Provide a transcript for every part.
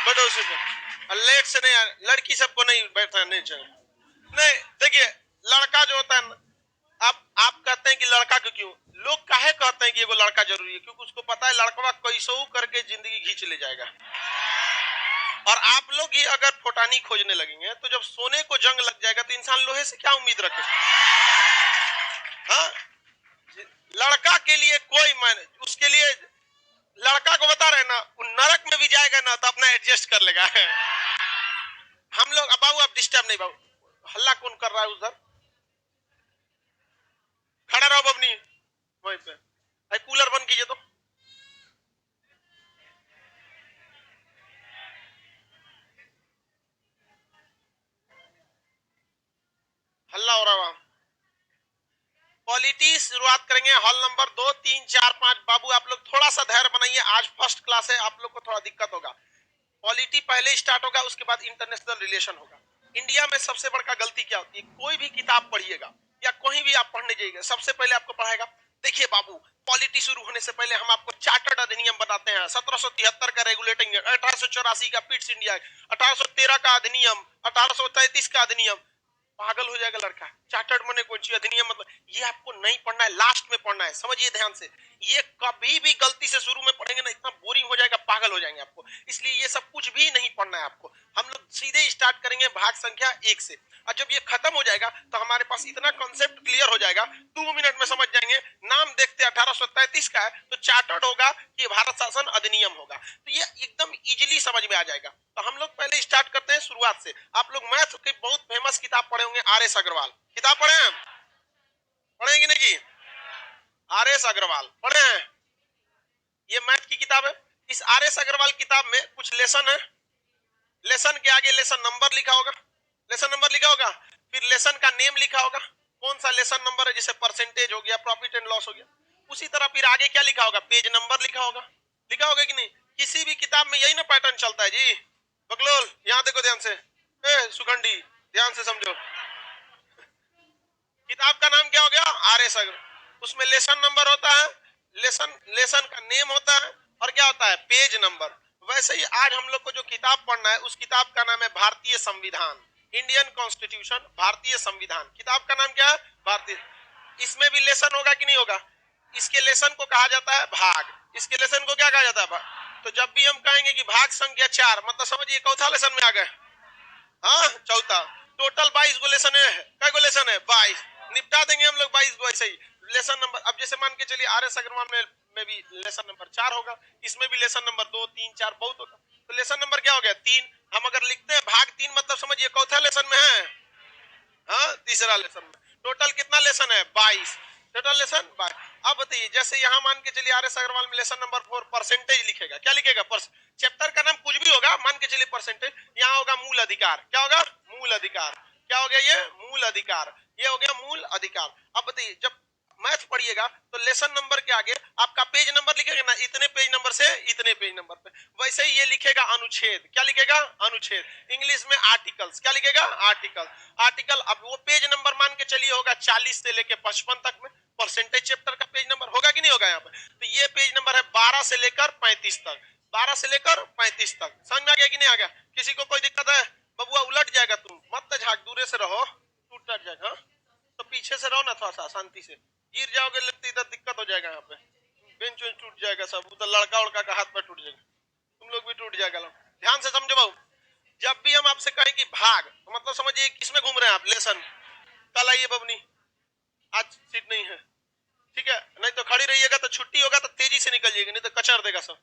बैठो उसी पे, लेट से नहीं, लड़की सबको नहीं बैठा नहीं चाहिए। नहीं देखिए, लड़का जो होता है ना, आप कहते हैं कि लड़का क्यों, लोग काहे कहते हैं कि एगो लड़का जरूरी है, क्योंकि उसको पता है लड़का कैसो करके जिंदगी खींच ले जाएगा। और आप लोग ही अगर फोटानी खोजने लगेंगे तो जब सोने को जंग लग जाएगा तो इंसान लोहे से क्या उम्मीद रखे। हाँ, लड़का के लिए कोई मायने, उसके लिए लड़का को बता रहे ना, वो नरक में भी जाएगा ना तो अपना एडजस्ट कर लेगा। हम लोग, अब बाबू आप डिस्टर्ब नहीं, बाबू हल्ला कौन कर रहा है उधर, खड़ा रहो बबनी वहीं पे, भाई कूलर बंद कीजिए तो। हल्ला हो रहा है वहां। पॉलिटी शुरुआत करेंगे, हॉल नंबर 2, 3, 4, 5। बाबू आप लोग थोड़ा सा धैर्य बनाइए, आज फर्स्ट क्लास है, आप लोग को थोड़ा दिक्कत होगा। पॉलिटी पहले स्टार्ट होगा, उसके बाद इंटरनेशनल रिलेशन होगा। इंडिया में सबसे बड़का गलती क्या होती है, कोई भी किताब पढ़िएगा या कहीं भी आप पढ़ने जाइएगा, सबसे पहले आपको पढ़ाएगा, देखिए बाबू पॉलिटी शुरू होने से पहले हम आपको चार्टर्ड अधिनियम बताते हैं, 1773 का रेगुलेटिंग, 1884 का पिट्स इंडिया, 1813 का अधिनियम, 1833 का अधिनियम। पागल हो जाएगा लड़का, चार्टर्ड मने कोई चीज अधिनियम मतलब, ये आपको नहीं पढ़ना है, लास्ट में पढ़ना है, समझिए ध्यान से। ये कभी भी गलती से शुरू में पढ़ेंगे ना, इतना बोरिंग हो जाएगा, पागल हो जाएंगे आपको, इसलिए ये सब कुछ भी नहीं पढ़ना है आपको। हम लोग सीधे स्टार्ट करेंगे भाग संख्या 1 से, और जब ये खत्म हो जाएगा तो हमारे पास इतना कॉन्सेप्ट क्लियर हो जाएगा, 2 मिनट में समझ जाएंगे। नाम देखते 1833 का है तो चार्टर्ड होगा कि भारत शासन अधिनियम होगा, तो ये एकदम इजीली समझ में आ जाएगा। तो हम लोग पहले स्टार्ट करते हैं शुरुआत से। आप लोग मैथ की बहुत फेमस किताब पढ़े होंगे, आर एस अग्रवाल, किताब पढ़े हैं, पढ़ेंगे नहीं जी, आर एस अग्रवाल पढ़े हैं, ये मैथ की किताब है। इस आर एस अग्रवाल किताब में कुछ लेसन है, लेसन के आगे लेसन नंबर लिखा होगा, लेसन नंबर लिखा होगा, फिर लेसन का नेम लिखा होगा, कौन सा लेसन नंबर है, जैसे परसेंटेज हो गया, प्रॉफिट एंड लॉस हो गया। उसी तरह फिर आगे क्या लिखा होगा, पेज नंबर लिखा होगा, लिखा होगा कि नहीं, किसी भी किताब में यही ना पैटर्न चलता है जी। बकलोल यहाँ देखो ध्यान से, सुगंडी ध्यान से समझो, किताब का नाम क्या हो गया, आर एस अग्रवाल, उसमें लेसन नंबर होता है, लेसन लेसन का नेम होता है, और क्या होता है, पेज नंबर। वैसे ही आज हम लोग को जो किताब पढ़ना है उस किताब का नाम है भारतीय संविधान, इंडियन कॉन्स्टिट्यूशन, भारतीय संविधान, किताब का नाम क्या है, भारतीय। इसमें भी लेसन होगा कि नहीं होगा, इसके लेसन को कहा जाता है भाग, इसके लेसन को क्या कहा जाता है, भाग। तो जब भी हम कहेंगे कि भाग संख्या 4, मतलब समझिए चौथा लेसन में आ गए, हाँ चौथा, टोटल 22 गो लेसन है, कई गो लेसन है, 22, निपटा देंगे हम लोग 22 गो ऐसे ही। लेसन नंबर, अब जैसे मान के चलिए आर एस अग्रवाल में भी लेसन नंबर 4 होगा, इसमें भी लेसन नंबर 2, 3, 4 बहुत होगा, तो लेसन नंबर क्या हो गया, 3। हम अगर लिखते हैं भाग 3, मतलब समझिए चौथा लेसन में है, हाँ तीसरा लेसन में। टोटल कितना लेसन है, 22, टोटल लेसन 22। अब बताइए, जैसे यहाँ मान के चलिए आर एस अग्रवाल में लेसन नंबर 4 परसेंटेज लिखेगा, क्या लिखेगा, चैप्टर का नाम कुछ भी होगा, मान के चलिए परसेंटेज, यहाँ होगा मूल अधिकार, क्या होगा, मूल अधिकार, क्या हो गया ये, मूल अधिकार, ये हो गया मूल अधिकार। अब बताइए, जब मैथ पढ़िएगा तो लेसन नंबर के आगे आपका पेज नंबर लिखेगा ना, इतने पेज नंबर से इतने पेज नंबर पे, वैसे ही ये लिखेगा अनुच्छेद, क्या लिखेगा, अनुच्छेद, इंग्लिश में आर्टिकल्स, क्या लिखेगा, आर्टिकल, आर्टिकल। अब वो पेज नंबर मान के चलिए होगा 40 से लेके 55 तक में, परसेंटेज चैप्टर का पेज नंबर होगा कि नहीं होगा यहाँ पे, तो ये पेज नंबर है 12 से लेकर 35 तक, 12 से लेकर 35 तक, समझ में आ गया कि नहीं आ गया, किसी को कोई दिक्कत है, बबुआ उलट जाएगा, तुम मत झाक, दूरे से रहो, टूट जाएगा, तो पीछे से रहो ना थोड़ा सा शांति से, गिर जाओगे लगती इधर दिक्कत हो जाएगा, यहाँ पे बेंच वेंच टूट जाएगा, सब उधर लड़का उड़का का हाथ पर टूट जाएगा, तुम लोग भी टूट जाएगा। ध्यान से समझो बाबू, जब भी हम आपसे कहें कि भाग, तो मतलब समझिए किसमें घूम रहे हैं आप, लेसन। कल आइए बबनी, आज सीट नहीं है, ठीक है, नहीं तो खड़ी रहिएगा, तो छुट्टी होगा तो तेजी से निकल जाएगी, नहीं तो कचर देगा सब।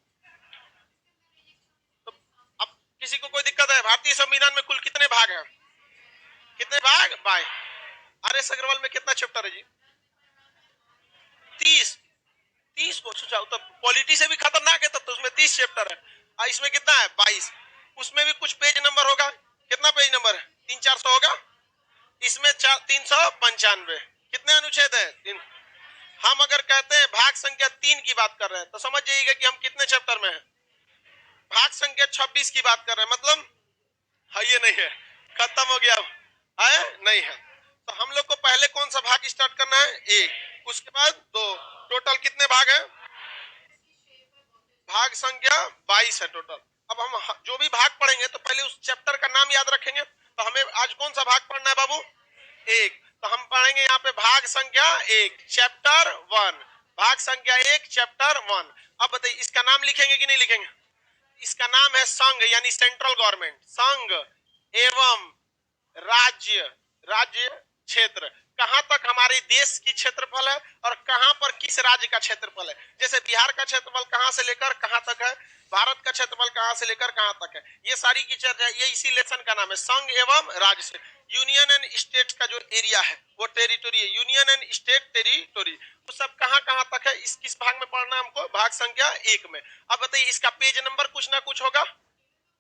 तो अब किसी को कोई दिक्कत है, भारतीय संविधान में कुल कितने भाग हैं, कितने भाग, बाय, आर एस अग्रवाल में कितना चैप्टर है जी, 30, 30 को सुझाव, तो पॉलिटी से भी खतरनाक है तब तो, उसमें 30 चैप्टर है, इसमें कितना है, 22, उसमें भी कुछ पेज नंबर होगा, कितना पेज नंबर है, 300-400 होगा, इसमें 395, कितने अनुच्छेद है, हम अगर कहते हैं भाग संख्या 3 की बात कर रहे हैं तो समझ जाइएगा कि हम कितने चैप्टर में हैं, भाग संख्या 26 की बात कर रहे हैं, मतलब है ये नहीं है, खत्म हो गया, है नहीं है। तो हम लोग को पहले कौन सा भाग स्टार्ट करना है, 1, उसके बाद 2, टोटल कितने भाग हैं, भाग संख्या 22 है टोटल, अब हम जो भी भाग पढ़ेंगे तो पहले उस चैप्टर का नाम याद रखेंगे। तो हमें आज कौन सा भाग पढ़ना है बाबू? एक। तो हम पढ़ेंगे यहाँ पे भाग संख्या 1 चैप्टर 1, भाग संख्या 1 चैप्टर 1। अब बताइए इसका नाम लिखेंगे कि नहीं लिखेंगे? इसका नाम है संघ यानी सेंट्रल गवर्नमेंट, संघ एवं राज्य, राज्य क्षेत्र। कहां तक हमारे देश की क्षेत्रफल है और कहां पर किस राज्य का क्षेत्रफल है। जैसे बिहार का क्षेत्रफल कहां से लेकर कहां तक है, भारत का क्षेत्रफल कहां से लेकर कहां तक है, ये सारी की चर्चा, ये इसी लेसन का नाम है संघ एवं राज्य से। यूनियन एंड स्टेट का जो एरिया है वो टेरिटोरी है, यूनियन एंड स्टेट टेरिटोरी, वो सब कहां कहां तक है, इस किस भाग में पढ़ना है हमको? भाग संख्या 1 में। अब बताइए इसका पेज नंबर कुछ ना कुछ होगा।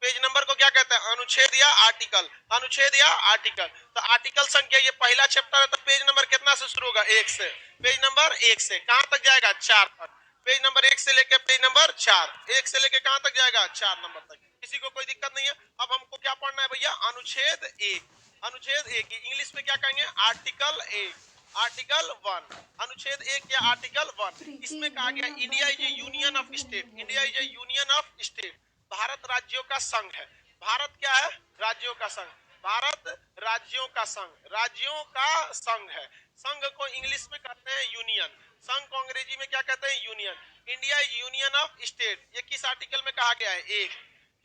पेज नंबर को क्या कहते हैं? अनुच्छेद या आर्टिकल, अनुच्छेद या आर्टिकल। तो आर्टिकल संख्या, ये पहला चैप्टर है तो पेज नंबर कितना से शुरू होगा? 1 से। पेज नंबर 1 से कहां तक जाएगा? 4 तक। पेज नंबर 1 से लेकर पेज नंबर 4, 1 से लेकर कहां तक जाएगा? 4 नंबर तक। किसी को कोई दिक्कत नहीं है। अब हमको क्या पढ़ना है भैया? अनुच्छेद 1, अनुच्छेद 1 इंग्लिश में क्या कहेंगे? आर्टिकल 1, आर्टिकल 1, अनुच्छेद 1 या आर्टिकल 1। इसमें कहा गया India is A union of state, India is A union of state, Bharat राज्यों का संघ है। भारत क्या है? राज्यों का संघ। भारत राज्यों का संघ, राज्यों का संघ है। संघ को इंग्लिश में कहते हैं यूनियन, संघ को अंग्रेजी में क्या कहते हैं? Union. India is union of state, ये किस आर्टिकल में कहा गया है? 1।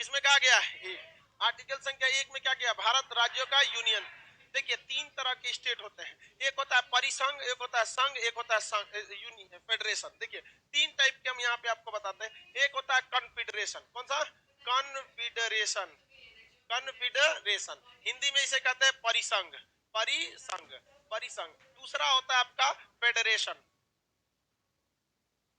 किसमें कहा गया है? 1। आर्टिकल संख्या 1 में क्या किया? भारत राज्यों का यूनियन। देखिए 3 तरह के स्टेट होते हैं, एक होता है परिसंघ, एक होता है संघ, एक होता है यूनियन फेडरेशन। देखिए 3 टाइप के हम यहाँ पे आपको बताते हैं। एक होता है कॉन्फेडरेशन, कौन सा? कॉन्फेडरेशन, कॉन्फेडरेशन हिंदी में इसे कहते हैं परिसंघ, परिसंघ, परिसंघ। दूसरा होता है आपका फेडरेशन,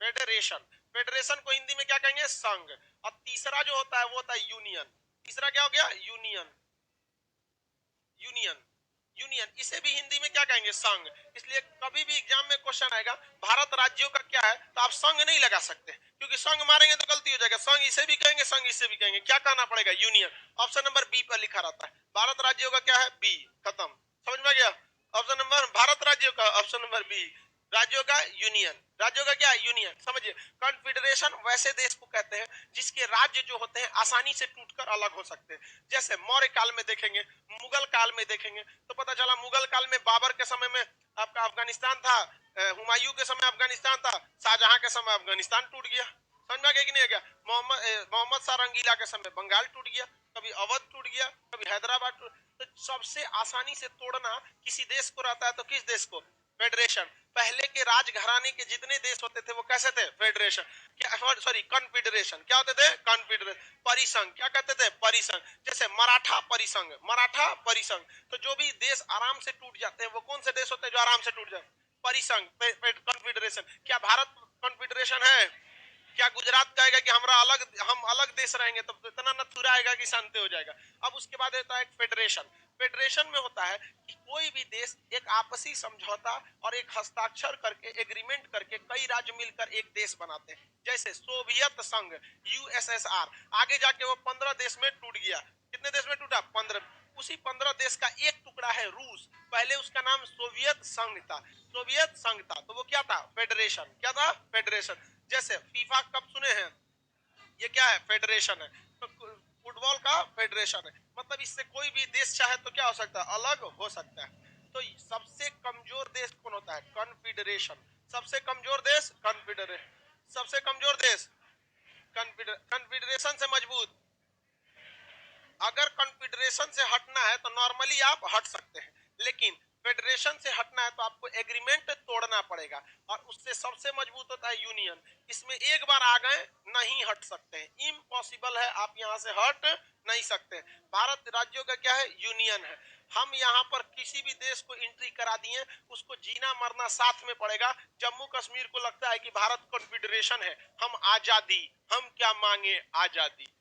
फेडरेशन, फेडरेशन को हिंदी में क्या कहेंगे? संघ। और तीसरा जो होता है वो होता है यूनियन। तीसरा क्या हो गया? यूनियन, यूनियन, यूनियन, इसे भी हिंदी में क्या कहेंगे? संघ। इसलिए कभी भी एग्जाम में क्वेश्चन आएगा भारत राज्यों का क्या है तो आप संघ नहीं लगा सकते, क्योंकि संघ मारेंगे तो गलती हो जाएगा। संघ इसे भी कहेंगे, संघ इसे भी कहेंगे, क्या कहना पड़ेगा? यूनियन। ऑप्शन नंबर बी पर लिखा रहता है भारत राज्यों का क्या है? बी, खत्म। समझ में गया? ऑप्शन नंबर भारत राज्यों का, ऑप्शन नंबर बी राज्यों का यूनियन, राज्यों का क्या? यूनियन। समझिए कॉन्फेडरेशन वैसे देश को कहते हैं जिसके राज्य जो होते हैं आसानी से टूटकर अलग हो सकते हैं। जैसे मौर्य काल में देखेंगे, मुगल काल में देखेंगे तो पता चला मुगल काल में बाबर के समय में आपका अफगानिस्तान था, हुमायूं के समय अफगानिस्तान था, शाहजहां के समय अफगानिस्तान टूट गया। समझ में गया कि नहीं गया? मोहम्मद शाह रंगीला के समय बंगाल टूट गया, कभी अवध टूट गया, कभी हैदराबाद टूट। तो सबसे आसानी से तोड़ना किसी देश को रहता है तो किस देश को? फेडरेशन। पहले के राजघराने के जितने देश होते थे वो कैसे थे? फेडरेशन। क्या, सॉरी कॉन्फेडरेशन। क्या होते थे? कॉन्फेडरेशन। परिसंघ क्या कहते थे? परिसंघ। जैसे मराठा परिसंघ, मराठा परिसंघ। तो जो भी देश आराम से टूट जाते हैं वो कौन से देश होते हैं जो आराम से टूट जाते? परिसंघ, कॉन्फेडरेशन। क्या भारत कॉन्फेडरेशन है? क्या गुजरात कहेगा कि हमरा अलग, हम अलग देश रहेंगे तो इतना नथुरा आएगा कि शांति हो जाएगा। अब उसके बाद होता है फेडरेशन। फेडरेशन में होता है कि कोई भी देश एक आपसी समझौता और एक हस्ताक्षर करके, एग्रीमेंट करके कई राज्य मिलकर एक देश बनाते हैं। जैसे सोवियत संघ, यूएसएसआर, आगे जाके वो 15 देश में टूट गया। कितने देश में टूटा? 15। उसी 15 देश का एक टुकड़ा है रूस, पहले उसका नाम सोवियत संघ था, सोवियत संघ था तो वो क्या था? फेडरेशन। क्या था? फेडरेशन। जैसे फीफा कप सुने हैं, ये क्या है? फेडरेशन है। तो फुटबॉल का फेडरेशन है। मतलब इससे कोई भी देश चाहे तो क्या हो सकता है? अलग हो सकता है। तो सबसे कमजोर देश कौन होता है? कॉन्फेडरेशन। सबसे कमजोर देश कॉन्फेडरेशन, सबसे कमजोर देश कॉन्फेडरेशन से मजबूत। अगर कॉन्फेडरेशन से हटना है तो नॉर्मली आप हट सकते हैं, लेकिन फेडरेशन से हटना है तो आपको एग्रीमेंट तोड़ना पड़ेगा, और उससे सबसे मजबूत होता है यूनियन। इसमें एक बार आ गए नहीं हट सकते हैं, इम्पॉसिबल है, आप यहां से हट नहीं सकते। भारत राज्यों का क्या है? यूनियन है। हम यहाँ पर किसी भी देश को एंट्री करा दिए, उसको जीना मरना साथ में पड़ेगा। जम्मू कश्मीर को लगता है कि भारत कॉन्फेडरेशन है, हम आजादी, हम क्या मांगे? आजादी।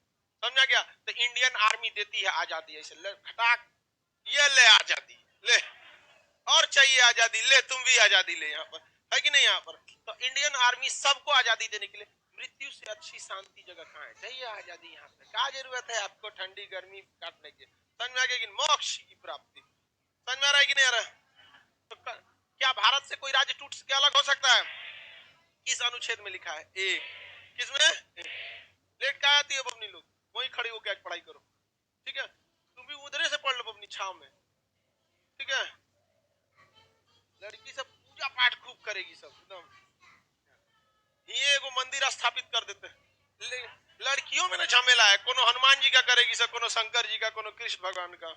समझा गया? तो इंडियन आर्मी देती है आजादी, ऐसे ले खटाक, ये ले आजादी, ले और चाहिए आजादी, ले तुम भी आजादी ले, यहाँ पर है कि नहीं? यहाँ पर तो इंडियन आर्मी सबको आजादी देने के लिए, मृत्यु से अच्छी शांति जगह कहाँ है? चाहिए आजादी। यहाँ पे क्या जरूरत है आपको ठंडी गर्मी काटने की? समझ में आ गया कि मोक्ष की प्राप्ति? समझ में आ रहा है कि नहीं आ रहा? तो क्या भारत से कोई राज्य टूट के अलग हो सकता है? किस अनुच्छेद में लिखा है? एक। किसमें? लेट क्या आती है अपनी लोग वही कर देते हैं। लड़कियों में ना झमेला है, कोनो हनुमान जी का करेगी सब, कोनो शंकर जी का, कोनो कृष्ण भगवान का,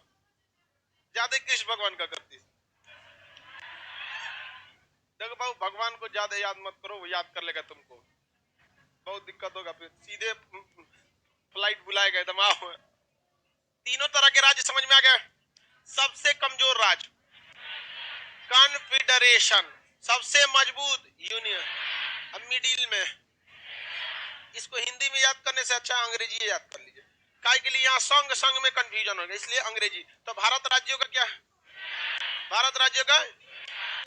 ज्यादा कृष्ण भगवान का करती। देखो बाबू, भगवान को ज्यादा याद मत करो, वो याद कर लेगा तुमको, बहुत दिक्कत होगा, फिर सीधे फ्लाइट बुलाएगा एकदम आओ। तीनों तरह के राज्य समझ में आ गए। सबसे कमजोर राज्य कॉन्फेडरेशन, सबसे मजबूत यूनियन। अब मिडिल में, इसको हिंदी में याद करने से अच्छा अंग्रेजी याद कर लीजिए, काय के लिए यहाँ संघ संघ में कंफ्यूजन होगा, इसलिए अंग्रेजी। तो भारत राज्यों का क्या है, भारत राज्यों का,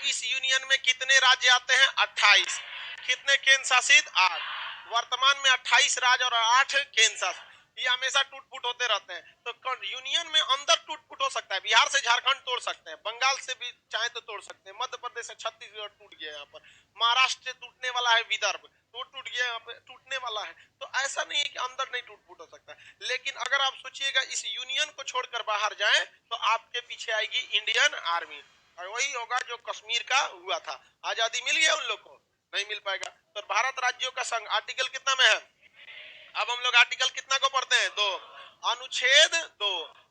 इस यूनियन में कितने राज्य आते हैं, 28। कितने केंद्र शासित, 8। वर्तमान में 28 राज्य और 8 केंद्र शासित। ये हमेशा टूट फूट होते रहते हैं, तो यूनियन में अंदर टूट फूट हो सकता है, बिहार से झारखंड तोड़ सकते हैं, बंगाल से भी चाहे तो तोड़ सकते हैं, मध्य प्रदेश से छत्तीसगढ़ टूट गया, यहाँ पर महाराष्ट्र से टूटने वाला है, विदर्भ तो टूट गया, यहाँ पे टूटने वाला है। तो ऐसा नहीं है कि अंदर नहीं टूट फूट हो सकता है, लेकिन अगर आप सोचिएगा इस यूनियन को छोड़कर बाहर जाएं तो आपके पीछे आएगी इंडियन आर्मी, और वही होगा जो कश्मीर का हुआ था। आजादी मिल गया उन लोग को, नहीं मिल पाएगा। तो भारत राज्यों का संघ आर्टिकल कितना में है, अब हम लोग आर्टिकल कितना को पढ़ते हैं, 2, अनुच्छेद 2,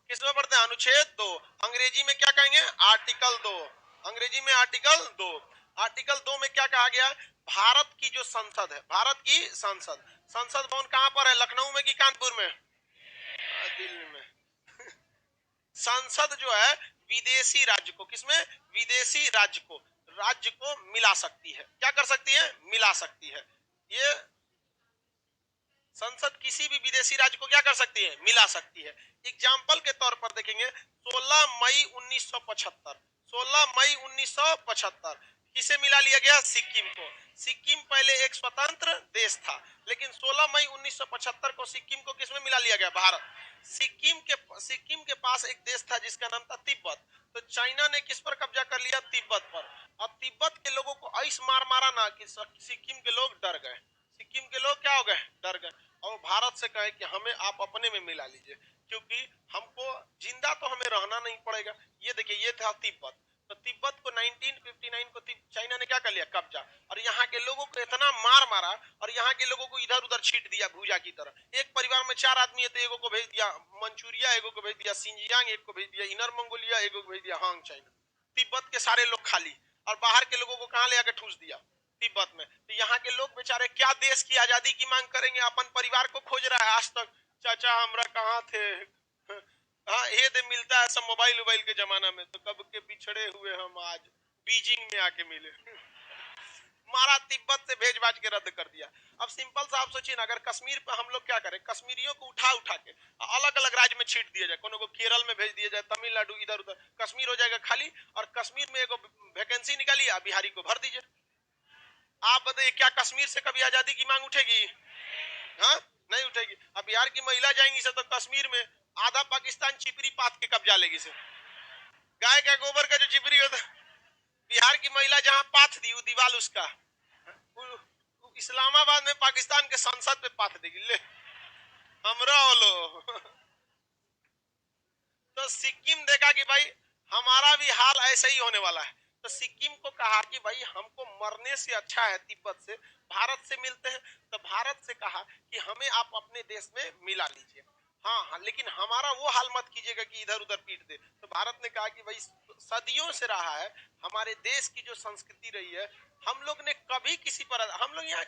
किसमें पढ़ते हैं, अनुच्छेद 2, अंग्रेजी में क्या कहेंगे, आर्टिकल 2, अंग्रेजी में आर्टिकल 2। आर्टिकल 2 में क्या कहा गया, भारत की जो संसद है, भारत की संसद, संसद भवन कहां पर है, लखनऊ में कि कानपुर में, दिल्ली में। संसद जो है विदेशी राज्य को, किसमें, विदेशी राज्य को मिला सकती है, क्या कर सकती है, मिला सकती है। ये संसद किसी भी विदेशी राज्य को क्या कर सकती है, मिला सकती है। एग्जाम्पल के तौर पर देखेंगे 16 मई 1975, 16 मई 1975 किसे मिला लिया गया, सिक्किम को। सिक्किम पहले एक स्वतंत्र देश था, लेकिन 16 मई 1975 को सिक्किम को किसमें मिला लिया गया, भारत। सिक्किम के पास एक देश था जिसका नाम था तिब्बत, तो चाइना ने किस पर कब्जा कर लिया, तिब्बत पर। अब तिब्बत के लोगों को ऐस मार मारा ना कि सिक्किम के लोग डर गए, सिक्किम के लोग क्या हो गए, डर गए, और भारत से कहे कि हमें आप अपने में मिला लीजिए, क्योंकि हमको जिंदा तो हमें रहना नहीं पड़ेगा। ये देखिए, ये था तिब्बत, तो तिब्बत को 1959 को चाइना ने क्या कर लिया, कब्जा, और यहाँ के लोगों को इतना मार मारा, और यहाँ के लोगों को इधर उधर छीट दिया भूजा की तरह। एक परिवार में 4 आदमी है तो एगो को भेज दिया मंचूरिया, एगो को भेज दिया सिंजियांग, एक को भेज दिया इनर मंगोलिया, एगो को भेज दिया हांग चाइना। तिब्बत के सारे लोग खाली, और बाहर के लोगों को कहाँ ले आकर ठूस दिया, तिब्बत में। तो यहाँ के लोग बेचारे क्या देश की आजादी की मांग करेंगे, अपन परिवार को खोज रहा है आज तक, चाचा हमरा कहाँ थे, हाँ ये दे मिलता है सब मोबाइल वोबाइल के जमाना में, तो कब के बिछड़े हुए हम आज बीजिंग में आके मिले। मारा, तिब्बत से भेज बाज के रद्द कर दिया। अब सिंपल सा आप सोचिए ना, अगर कश्मीर पे हम लोग क्या करें, कश्मीरियों को उठा उठा के अलग अलग राज्य में छीट दिया जाए, कोनो को केरल में भेज दिया जाए, तमिलनाडु, इधर उधर, कश्मीर हो जाएगा खाली, और कश्मीर में एगो वैकेंसी निकालिए, बिहारी को भर दीजिए। आप बताइए क्या कश्मीर से कभी आजादी की मांग उठेगी, हाँ नहीं उठेगी। अब बिहार की महिला जाएंगी से तो कश्मीर में आधा पाकिस्तान चिपरी पात के कब्जा लेगी से, गाय का गोबर का जो चिपरी होता, बिहार की महिला जहां पाथ दी दीवाल उसका इस्लामाबाद में पाकिस्तान के संसद पे पाथ देगी, ले हमरा लो। तो सिक्किम देखा कि भाई हमारा भी हाल ऐसा ही होने वाला है, तो सिक्किम को कहा कि भाई हमको मरने से अच्छा है तिब्बत से, भारत से मिलते हैं, तो भारत से कहा कि हमें आप अपने देश में मिला लीजिए, हाँ हाँ, लेकिन हमारा वो हाल मत कीजिएगा कि इधर उधर पीट दे। तो भारत ने कहा कि भाई सदियों से रहा है, हमारे देश की जो संस्कृति रही है, हम लोग ने कभी किसी पर, हम लोग यहाँ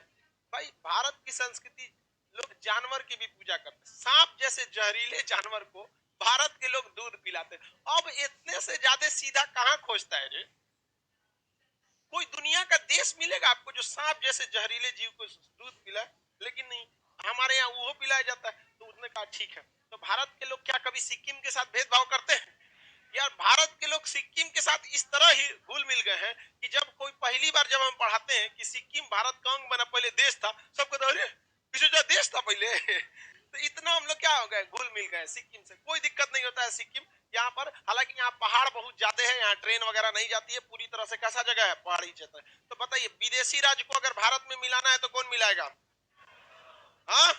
भाई भारत की संस्कृति, लोग जानवर की भी पूजा करते, सांप जैसे जहरीले जानवर को भारत के लोग दूध पिलाते। अब इतने से ज्यादा सीधा कहां खोजता है रे, कोई दुनिया का देश मिलेगा आपको जो सांप जैसे जहरीले जीव को दूध पिलाए, लेकिन नहीं, हमारे यहाँ वो पिलाया जाता है। तो उसने कहा ठीक है। तो भारत के लोग क्या कभी सिक्किम के साथ भेदभाव करते हैं यार, भारत के लोग सिक्किम के साथ इस तरह ही घुल मिल गए हैं कि जब कोई पहली बार जब हम पढ़ाते हैं कि सिक्किम भारत का अंग बना, पहले देश था, सबको तो अरे देश था पहले। तो इतना हम लोग क्या हो गए, घुल मिल गए सिक्किम से। कोई दिक्कत नहीं होता है सिक्किम यहाँ पर, हालांकि यहाँ पहाड़ बहुत ज्यादा है, यहाँ ट्रेन वगैरह नहीं जाती है, पूरी तरह से कैसा जगह है, पहाड़ी क्षेत्र। तो बताइए विदेशी राज्य को अगर भारत में मिलाना है तो कौन मिलाएगा, हाँ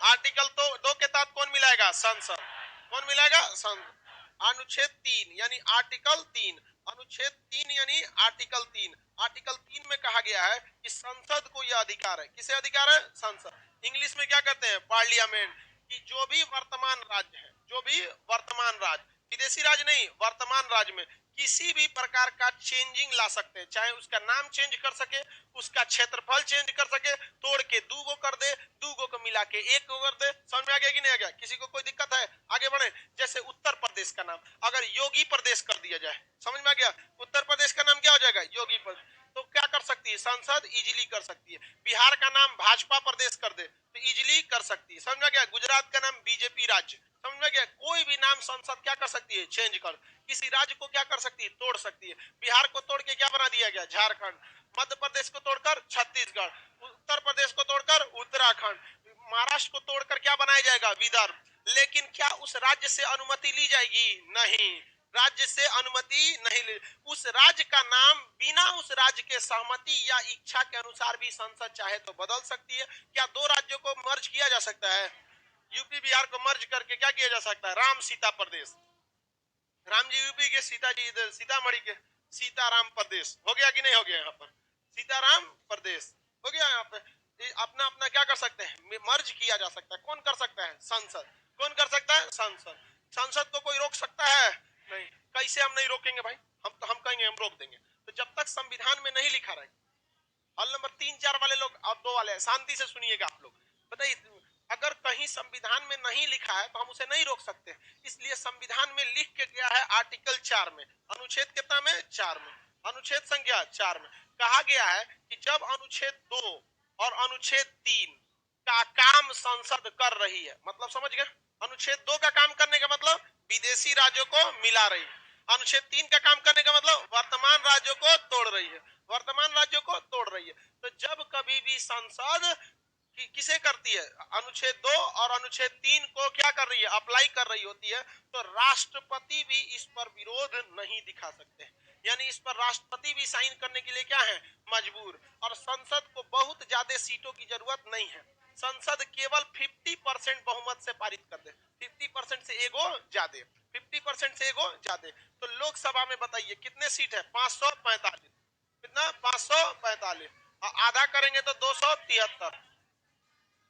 आर्टिकल तो 2 के तहत कौन मिलाएगा, संसद, कौन मिलाएगा, संसद। अनुच्छेद 3 यानी आर्टिकल 3, अनुच्छेद 3 यानी आर्टिकल 3, आर्टिकल 3 में कहा गया है कि संसद को यह अधिकार है, किसे अधिकार है? संसद। इंग्लिश में क्या कहते हैं? पार्लियामेंट। कि जो भी वर्तमान राज्य है, जो भी वर्तमान राज्य, विदेशी राज्य नहीं, वर्तमान राज्य में किसी भी प्रकार का चेंजिंग ला सकते हैं, चाहे उसका नाम चेंज कर सके, उसका क्षेत्रफल चेंज कर सके, तोड़ के दू गो कर दे, दू गो को मिला के एक गो कर दे। समझ में आ गया कि नहीं आ गया? किसी को कोई दिक्कत है? आगे बढ़े। जैसे उत्तर प्रदेश का नाम अगर योगी प्रदेश कर दिया जाए, समझ में आ गया? उत्तर प्रदेश का नाम क्या हो जाएगा? योगी प्रदेश। तो क्या कर सकती है संसद? इजीली कर सकती है। बिहार का नाम भाजपा प्रदेश कर दे तो इजीली कर सकती है। समझ में गया? गुजरात का नाम बीजेपी राज्य, समझ में गया? कोई भी नाम संसद क्या कर सकती है? चेंज कर। किसी राज्य को क्या कर सकती है? तोड़ सकती है। बिहार को तोड़ के क्या बना दिया गया? झारखंड। मध्य प्रदेश को तोड़कर छत्तीसगढ़, उत्तर प्रदेश को तोड़कर उत्तराखंड, महाराष्ट्र को तोड़कर क्या बनाया जाएगा? विदर्भ। लेकिन क्या उस राज्य से अनुमति ली जाएगी? नहीं, राज्य से अनुमति नहीं ले। उस राज्य का नाम बिना उस राज्य के सहमति या इच्छा के अनुसार भी संसद चाहे तो बदल सकती है। क्या दो राज्यों को मर्ज किया जा सकता है? यूपी बिहार को मर्ज करके क्या किया जा सकता है? राम सीता प्रदेश। राम जी यूपी के, सीता जी इधर सीतामढ़ी के, सीताराम प्रदेश हो गया कि नहीं हो गया? यहाँ पर सीताराम प्रदेश हो गया। यहाँ पे अपना अपना क्या कर सकते हैं? मर्ज किया जा सकता है। कौन कर सकता है? संसद। कौन कर सकता है? संसद। संसद को कोई रोक सकता है? नहीं। कैसे हम नहीं रोकेंगे भाई? हम कहेंगे हम रोक देंगे। तो जब तक संविधान में नहीं लिखा रहे, हॉल नंबर 3-4 वाले लोग और 2 वाले शांति से सुनिएगा आप लोग। बताइए, अगर कहीं संविधान में नहीं लिखा है तो हम उसे नहीं रोक सकते। इसलिए संविधान में लिख के गया है आर्टिकल 4 में, अनुच्छेद कितना में? 4 में, अनुच्छेद संख्या 4 में कहा गया है कि जब अनुच्छेद 2 और अनुच्छेद 3 का काम संसद कर रही है, मतलब समझ गए? अनुच्छेद 2 का काम करने का मतलब विदेशी राज्यों को मिला रही है। अनुच्छेद 3 का काम करने का मतलब वर्तमान राज्यों को तोड़ रही है, वर्तमान राज्यों को तोड़ रही है। तो जब कभी भी संसद किसे करती है? अनुच्छेद 2 और अनुच्छेद 3 को क्या कर रही है? अप्लाई कर रही होती है। तो राष्ट्रपति भी इस पर विरोध नहीं दिखा सकते, यानी इस पर राष्ट्रपति भी साइन करने के लिए क्या है? मजबूर। और संसद को बहुत ज्यादा सीटों की जरूरत नहीं है। संसद केवल 50% बहुमत से पारित कर दे। 50% से एगो ज्यादा, 50% से एगो ज्यादा। तो लोकसभा में बताइए कितने सीट है? 545। कितना? 545। आधा करेंगे तो 273।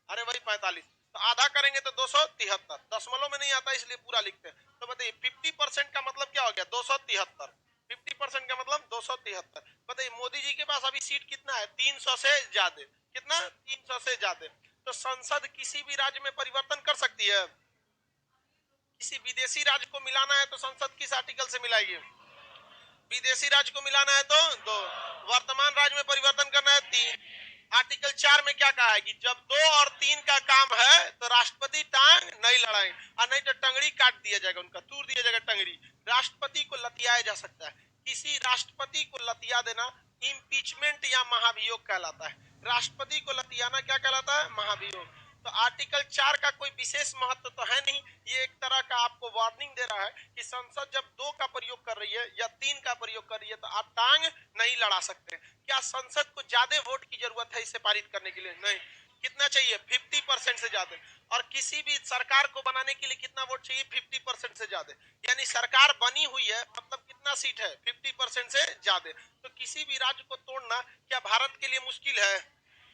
अरे वही 45। तो आधा करेंगे तो 273। दशमलव में नहीं आता इसलिए पूरा लिखते हैं। तो बताइए 50% का मतलब क्या हो गया? 273। 50% का मतलब 273। बताइए मोदी जी के पास अभी सीट कितना है? 300 से ज्यादा। कितना? 300 से ज्यादा। तो संसद किसी भी राज्य में परिवर्तन कर सकती है। किसी विदेशी राज्य को मिलाना है तो संसद किस आर्टिकल से मिलाएगी? विदेशी राज्य को मिलाना है तो 2, वर्तमान राज्य में परिवर्तन करना है 3। आर्टिकल 4 में क्या कहा है कि जब 2 और 3 का काम है तो राष्ट्रपति टांग नहीं लड़ाएं, और नहीं तो टंगड़ी काट दिया जाएगा, उनका तूर दिया जाएगा टंगड़ी। राष्ट्रपति को लतियाया जा सकता है। किसी राष्ट्रपति को लतिया देना इम्पीचमेंट या महाभियोग कहलाता है। राष्ट्रपति को लतियाना क्या कहलाता है? महाभियोग। तो आर्टिकल 4 का कोई विशेष महत्व तो है नहीं, ये एक तरह का आपको वार्निंग दे रहा है कि संसद जब 2 का प्रयोग कर रही है या 3 का प्रयोग कर रही है तो आप टांग नहीं लड़ा सकते। क्या संसद को ज्यादा वोट की जरूरत है इसे पारित करने के लिए? नहीं। कितना चाहिए? 50% से ज्यादा। और किसी भी सरकार को बनाने के लिए कितना वोट चाहिए? 50% से ज्यादा। यानी सरकार बनी हुई है मतलब कितना सीट है? 50% से ज्यादा। तो किसी भी राज्य को तोड़ना क्या भारत के लिए मुश्किल है?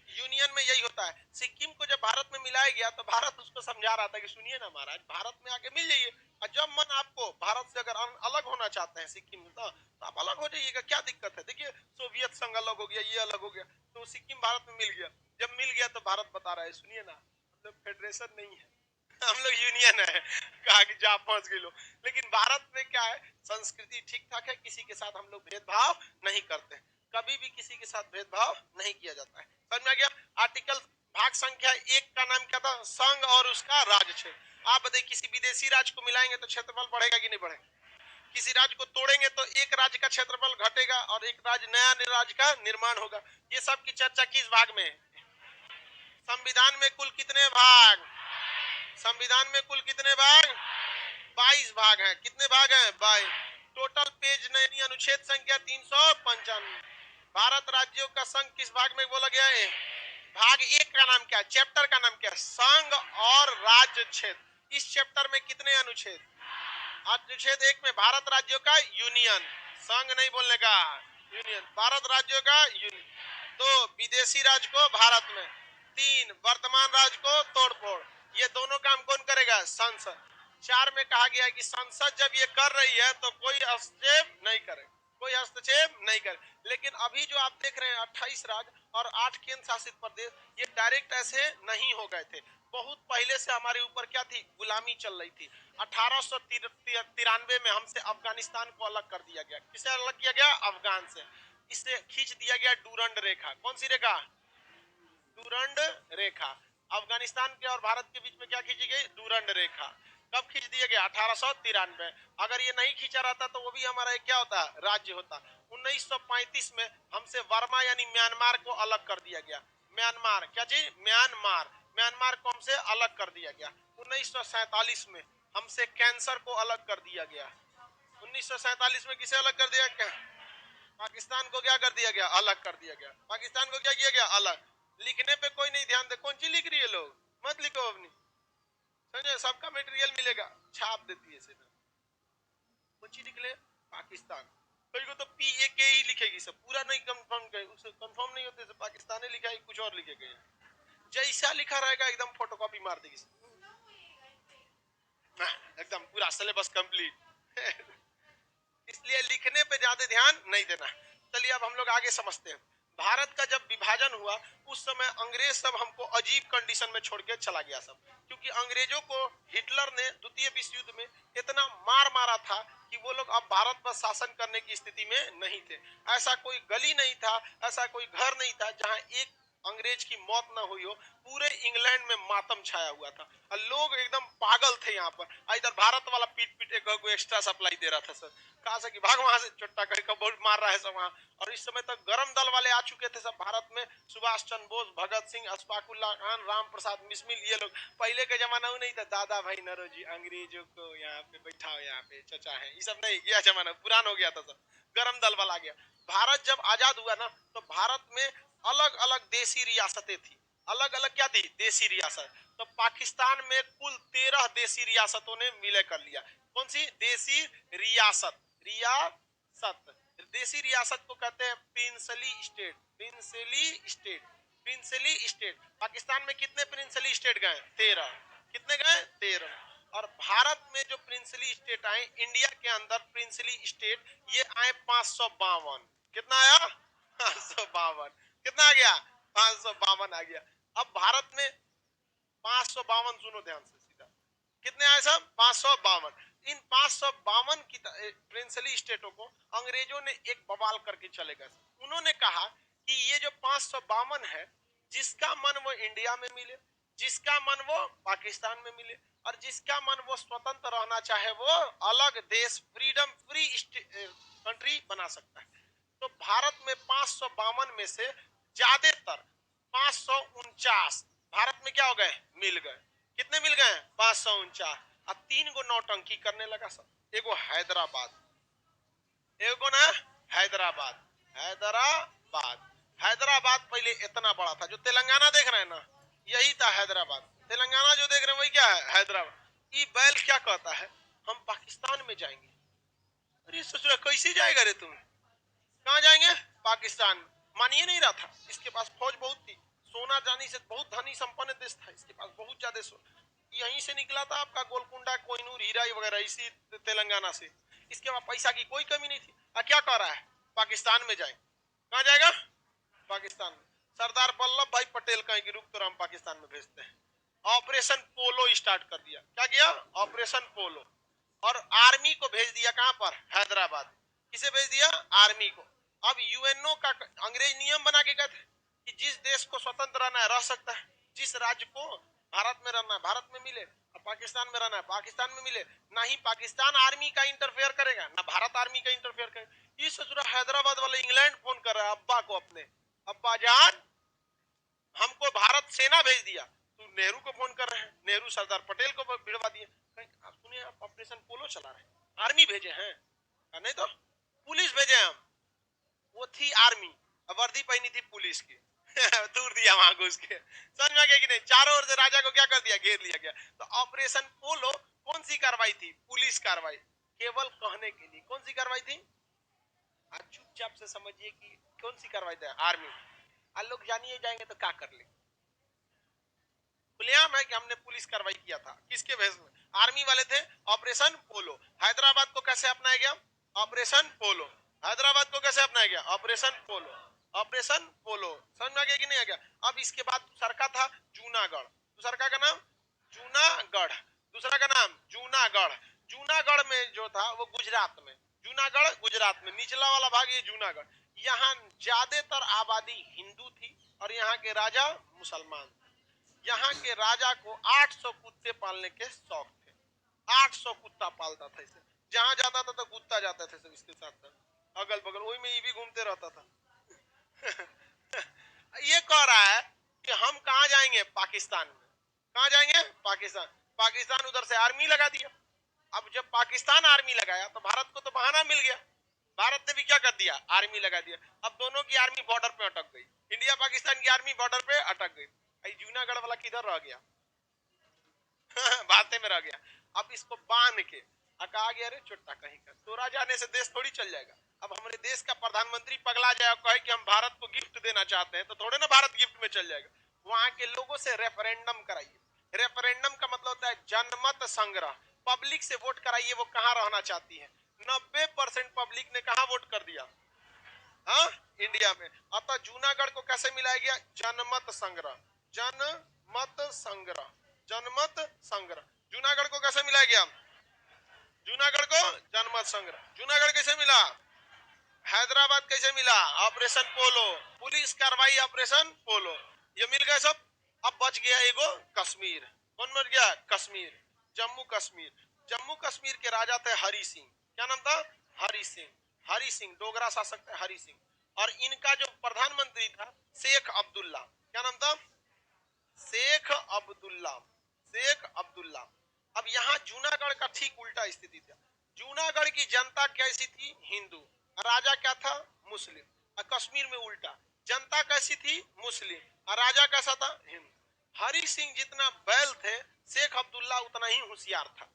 यूनियन में यही होता है। सिक्किम को जब भारत में मिलाया गया तो भारत उसको समझा रहा था कि सुनिए ना महाराज, भारत में आके मिल जाइए, और जब मन आपको भारत से अगर अलग होना चाहते हैं सिक्किम में तो आप अलग हो जाइएगा, क्या दिक्कत है? देखिए सोवियत संघ अलग हो गया, ये अलग हो गया, तो सिक्किम भारत में मिल गया। जब मिल गया तो भारत बता रहा है सुनिए ना हम लोग फेडरेशन नहीं है, हम लोग यूनियन है। कहा कि जा पहुंच गए लोग। लेकिन भारत में क्या है? संस्कृति ठीक ठाक है, किसी के साथ हम लोग भेदभाव नहीं करते, कभी भी किसी के साथ भेदभाव नहीं किया जाता है। समझ में आ गया? आर्टिकल भाग संख्या 1 का नाम क्या था? संघ और उसका राज्य क्षेत्र। आप बताइए किसी विदेशी राज्य को मिलाएंगे तो क्षेत्रफल बढ़ेगा कि नहीं बढ़ेगा? किसी राज्य को तोड़ेंगे तो एक राज्य का क्षेत्रफल घटेगा और एक राज्य नया राज्य का निर्माण होगा। ये सब की चर्चा किस भाग में? संविधान में कुल कितने भाग? संविधान में कुल कितने भाग? 22 भाग हैं। कितने भाग हैं? 22। टोटल पेज नहीं, अनुच्छेद संख्या 395। भारत राज्यों का संघ किस भाग में बोला गया है? भाग 1 का नाम क्या है? चैप्टर का नाम क्या है? संघ और राज्य क्षेत्र। इस चैप्टर में कितने अनुच्छेद? अनुच्छेद 1 में भारत राज्यों का यूनियन, संघ नहीं बोलने का, यूनियन, भारत राज्यों का यूनियन। 2 विदेशी राज्य को भारत में। 3 वर्तमान राज्य को तोड़फोड़। ये दोनों काम कौन करेगा? संसद। 4 में कहा गया है कि संसद जब ये कर रही है तो कोई हस्तक्षेप नहीं करे, कोई हस्तक्षेप नहीं करे। लेकिन अभी जो आप देख रहे हैं 28 राज्य और 8 केंद्र शासित प्रदेश, ये डायरेक्ट ऐसे नहीं हो गए थे। बहुत पहले से हमारे ऊपर क्या थी? गुलामी चल रही थी। 1893 में हमसे अफगानिस्तान को अलग कर दिया गया। किसे अलग किया गया? अफगान से। इसे खींच दिया गया डूरंड रेखा। कौन सी रेखा? डूरंड रेखा। अफगानिस्तान के और भारत के बीच में क्या खींची गई? डूरंड रेखा। कब खींच दिया गया? 1893। अगर ये नहीं खींचा रहता तो वो भी हमारा एक क्या होता? राज्य होता। 1935 में हमसे वर्मा यानी म्यांमार को अलग कर दिया गया। म्यांमार, क्या चीज? म्यांमार। म्यांमार को हमसे अलग कर दिया गया। 1947 में हमसे कैंसर को अलग कर दिया गया। 1947 में किसे अलग कर दिया गया? पाकिस्तान को क्या कर दिया गया? अलग कर दिया गया। पाकिस्तान को क्या किया गया? अलग। लिखने पे कोई नहीं ध्यान दे। कौन सी लिख रही है? लोग मत लिखो अपनी, समझे? सबका मटेरियल मिलेगा, छाप देती है इसे। कौन सी लिख ले? पाकिस्तान। कोई को तो PAK ही लिखेगी, सब पूरा नहीं कंफर्म करे, उसे कंफर्म नहीं होते से पाकिस्तान लिखा है, कुछ और लिखेगा। जैसा लिखा रहेगा एकदम फोटोकॉपी मार देगी एकदम पूरा सिलेबस कंप्लीट इसलिए लिखने पे ज्यादा ध्यान नहीं देना। चलिए अब हम लोग आगे समझते हैं। भारत का जब विभाजन हुआ उस समय अंग्रेज सब हमको अजीब कंडीशन में छोड़ के चला गया सब, क्योंकि अंग्रेजों को हिटलर ने द्वितीय विश्व युद्ध में इतना मार मारा था कि वो लोग अब भारत पर शासन करने की स्थिति में नहीं थे। ऐसा कोई गली नहीं था, ऐसा कोई घर नहीं था जहां एक अंग्रेज की मौत न हुई हो। पूरे इंग्लैंड में मातम छाया हुआ था और लोग एकदम पागल थे यहाँ पर। इधर भारत वाला पीट पीट एक को एक्स्ट्रा सप्लाई दे रहा था सर, कहा से कि भाग वहां से, चुट्टा करके बहुत मार रहा है सब वहां। और इस समय तक गरम दल वाले आ चुके थे सब भारत में, सुभाष चंद्र बोस, भगत सिंह, अशफाकुल्ला खान, राम प्रसाद बिस्मिल, ये लोग। पहले के जमाना वो नहीं था, दादा भाई नौरोजी अंग्रेजों को यहाँ पे बैठाओ, यहाँ पे चचा है, ये सब नहीं। यह जमाना पुराना हो गया था सब, गरम दल वाला आ गया। भारत जब आजाद हुआ ना तो भारत में अलग अलग देसी रियासतें थी। अलग अलग क्या थी? देसी रियासत। तो पाकिस्तान में कुल 13 देसी रियासतों ने विलय कर लिया। कौन सी? देसी रियासत। रियासत, देसी रियासत को कहते हैं princely state. Princely state, princely state. Pakistan में कितने प्रिंसली स्टेट गए? 13। कितने गए? 13। और भारत में जो प्रिंसली स्टेट आए, इंडिया के अंदर प्रिंसली स्टेट ये आए 552। कितना आया? 552। कितना आ गया? 552 आ गया। अब भारत में 552, सुनो ध्यान से सीधा, कितने आए सब? 552। इन 552 की प्रिंसली स्टेटों को अंग्रेजों ने एक बवाल करके चले गए। उन्होंने कहा कि ये जो 552 है, जिसका मन वो इंडिया में मिले, जिसका मन वो पाकिस्तान में मिले, और जिसका मन वो स्वतंत्र रहना चाहे वो अलग देश, फ्रीडम फ्री कंट्री बना सकता है। तो भारत में 552 में से ज्यादातर 549 भारत में क्या हो गए? मिल गए। कितने मिल गए? 549। अब 3 गो नौटंकी करने लगा सब। एगो हैदराबाद, एगो ना हैदराबाद। हैदराबाद, हैदराबाद पहले इतना बड़ा था, जो तेलंगाना देख रहे हैं ना, यही था हैदराबाद। तेलंगाना जो देख रहे हैं वही क्या है? हैदराबाद। ये बैल क्या कहता है? हम पाकिस्तान में जाएंगे। अरे सोच रहा कैसे जाएगा रे तुम? कहाँ जाएंगे? पाकिस्तान में। मानिए नहीं रहा था। इसके पास फौज बहुत थी, सोना जानी से बहुत धनी संपन्न देश था, इसके पास बहुत ज्यादा यहीं से निकला था आपका गोलकुंडा, कोहिनूर, हीरा वगैरह, इसी तेलंगाना से। इसके बाद पैसा की कोई कमी नहीं थी। क्या कह रहा है? पाकिस्तान में जाए। कहाँ जाएगा? पाकिस्तान में। सरदार वल्लभ भाई पटेल कहेंगे रुक तो हम पाकिस्तान में भेजते हैं। ऑपरेशन पोलो स्टार्ट कर दिया। क्या किया? ऑपरेशन पोलो। और आर्मी को भेज दिया कहां पर? हैदराबाद। किसे भेज दिया? आर्मी को। अब यूएनओ का अंग्रेज नियम बना के कहते कि जिस देश को स्वतंत्र रहना है रह सकता है, जिस राज्य को भारत में रहना है भारत में मिले, और पाकिस्तान में रहना है पाकिस्तान में मिले। ना ही पाकिस्तान आर्मी का इंटरफेयर करेगा, ना भारत आर्मी का इंटरफेयर करेगा। ये सोच रहा हैदराबाद वाला इंग्लैंड फोन कर रहा है अब्बा को अपने, अब्बा जान हमको भारत सेना भेज दिया। तू नेहरू को फोन कर रहे हैं, नेहरू सरदार पटेल को भिड़वा दिए। सुनिए आप ऑपरेशन पोलो चला रहे हैं, आर्मी भेजे हैं? नहीं तो पुलिस भेजे हम। वो थी आर्मी, वर्दी पहनी थी पुलिस की दूर दिया वहां घुस के। समझ में आ गया कि नहीं? चारों ओर से राजा को क्या कर दिया? घेर लिया गया। तो ऑपरेशन पोलो कौन सी कार्रवाई थी? पुलिस कार्रवाई। केवल कहने के लिए कौन सी कार्रवाई थी? आज चुपचाप से समझिए कि कौन सी कार्रवाई है आर्मी। आज लोग जानिए जाएंगे तो क्या कर ले, खुलेआम है कि हमने पुलिस कार्रवाई किया था। किसके भेष में? आर्मी वाले थे। ऑपरेशन पोलो हैदराबाद को कैसे अपनाया गया? ऑपरेशन पोलो। हैदराबाद को कैसे अपनाया गया? ऑपरेशन पोलो। ऑपरेशन पोलो समझ में आ गया कि नहीं आ गया? अब इसके बाद दूसरा का था जूनागढ़। दूसरा का नाम जूनागढ़। दूसरा का नाम जूनागढ़। जूनागढ़ में जो था वो गुजरात में, जूनागढ़ गुजरात में, निचला वाला भाग ये जूनागढ़। यहाँ ज्यादातर आबादी हिंदू थी और यहाँ के राजा मुसलमान थे। यहाँ के राजा को 800 कुत्ते पालने के शौक थे। 800 कुत्ता पालता था इसे, जहां जाता था तो कुत्ता जाता था सब इसके साथ अगल बगल, वही में ये भी घूमते रहता था। ये कह रहा है कि हम कहा जाएंगे? पाकिस्तान में। कहा जाएंगे? पाकिस्तान। पाकिस्तान उधर से आर्मी लगा दिया। अब जब पाकिस्तान आर्मी लगाया तो भारत को तो बहाना मिल गया। भारत ने भी क्या कर दिया? आर्मी लगा दिया। अब दोनों की आर्मी बॉर्डर पे अटक गई। इंडिया पाकिस्तान की आर्मी बॉर्डर पे अटक गई। जूनागढ़ वाला किधर रह गया? बातें में रह गया। अब इसको बांध के कहा गया अरे चुट्टा कहीं का, तोरा जाने से देश थोड़ी चल जाएगा। अब हमारे देश का प्रधानमंत्री पगला जाए और कहे कि हम भारत को गिफ्ट देना चाहते हैं, तो थोड़े ना भारत गिफ्ट में चल जाएगा। वहां के लोगों से रेफरेंडम कराइए। रेफरेंडम का मतलब होता है जनमत संग्रह। पब्लिक से वोट कराइए वो कहां रहना चाहती है। 90% पब्लिक ने कहा वोट कर दिया? हाँ, इंडिया में। अतः जूनागढ़ को कैसे मिलाया गया? जनमत संग्रह। जनमत संग्रह। जनमत संग्रह। जूनागढ़ को कैसे मिलाया गया? जूनागढ़ को जनमत संग्रह। जूनागढ़ कैसे मिला? हैदराबाद कैसे मिला? ऑपरेशन पोलो। पुलिस कार्रवाई ऑपरेशन पोलो। ये मिल गए सब। अब बच गया एगो कश्मीर। कौन बच गया? कश्मीर। जम्मू कश्मीर। जम्मू कश्मीर के राजा थे हरि सिंह। क्या नाम था? हरि सिंह। हरि सिंह डोगरा शासक थे, हरि सिंह। और इनका जो प्रधानमंत्री था शेख अब्दुल्ला। क्या नाम था? शेख अब्दुल्ला। शेख अब्दुल्ला। अब यहाँ जूनागढ़ का ठीक उल्टा स्थिति था। जूनागढ़ की जनता कैसी थी? हिंदू। राजा क्या था? मुस्लिम। और कश्मीर में उल्टा, जनता कैसी थी? मुस्लिम और राजा कैसा था? हिंदू। हरि सिंह जितना बैल थे, शेख अब्दुल्ला उतना ही होशियार था।